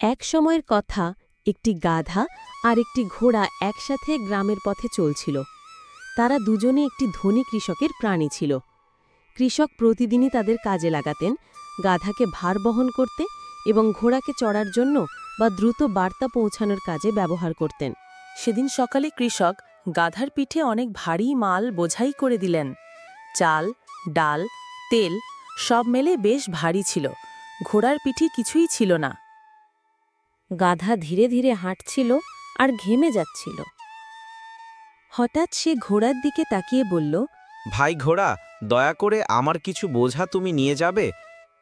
এক সময়ের কথা, একটি গাধা আর একটি ঘোড়া একসাথে গ্রামের পথে চলছিল। তারা দুজনে একটি ধনী কৃষকের প্রাণী ছিল। কৃষক প্রতিদিনই তাদের কাজে লাগাতেন, গাধাকে ভার বহন করতে এবং ঘোড়াকে চড়ার জন্য বা দ্রুত বার্তা পৌঁছানোর কাজে ব্যবহার করতেন। সেদিন সকালে কৃষক গাধার পিঠে অনেক ভারী মাল বোঝাই করে দিলেন। চাল, ডাল, তেল সব মেলে বেশ ভারী ছিল। ঘোড়ার পিঠে কিছুই ছিল না। গাধা ধীরে ধীরে হাঁটছিল আর ঘেমে যাচ্ছিল। হঠাৎ সে ঘোড়ার দিকে তাকিয়ে বলল, ভাই ঘোড়া, দয়া করে আমার কিছু বোঝা তুমি নিয়ে যাবে?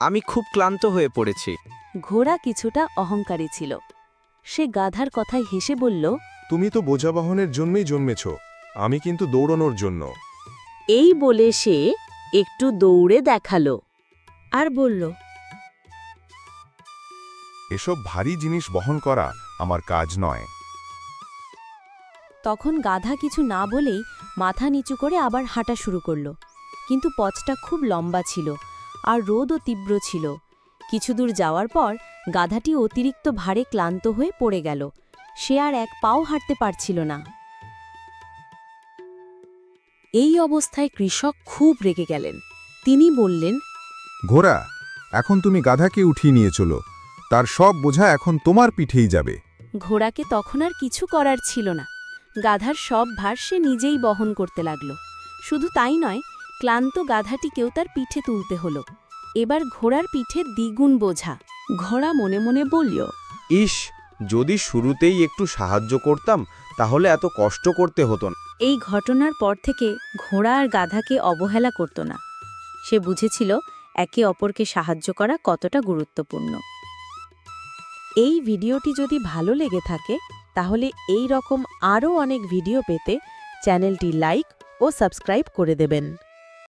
আমি খুব ক্লান্ত হয়ে পড়েছি। ঘোড়া কিছুটা অহংকারী ছিল। সে গাধার কথায় হেসে বলল, তুমি তো বোঝা বহনের জন্যই জন্মেছ, আমি কিন্তু দৌড়ানোর জন্য। এই বলে সে একটু দৌড়ে দেখালো আর বলল, এসব ভারী জিনিস বহন করা আমার কাজ নয়। তখন গাধা কিছু না বলেই মাথা নিচু করে আবার হাঁটা শুরু করল। কিন্তু পথটা খুব লম্বা ছিল আর রোদও তীব্র ছিল। কিছু দূর যাওয়ার পর গাধাটি অতিরিক্ত ভারে ক্লান্ত হয়ে পড়ে গেল। সে আর এক পাও হাঁটতে পারছিল না। এই অবস্থায় কৃষক খুব রেগে গেলেন। তিনি বললেন, ঘোড়া, এখন তুমি গাধাকে উঠিয়ে নিয়ে চলো, তার সব বোঝা এখন তোমার পিঠেই যাবে। ঘোড়াকে তখন আর কিছু করার ছিল না। গাধার সব ভার সে নিজেই বহন করতে লাগল। শুধু তাই নয়, ক্লান্ত গাধাটিকেও তার পিঠে তুলতে হলো। এবার ঘোড়ার পিঠে দ্বিগুণ বোঝা। ঘোড়া মনে মনে বলল, ইস, যদি শুরুতেই একটু সাহায্য করতাম তাহলে এত কষ্ট করতে হতো না। এই ঘটনার পর থেকে ঘোড়া আর গাধাকে অবহেলা করত না। সে বুঝেছিল একে অপরকে সাহায্য করা কতটা গুরুত্বপূর্ণ। এই ভিডিওটি যদি ভালো লেগে থাকে তাহলে এই রকম আরও অনেক ভিডিও পেতে চ্যানেলটি লাইক ও সাবস্ক্রাইব করে দেবেন।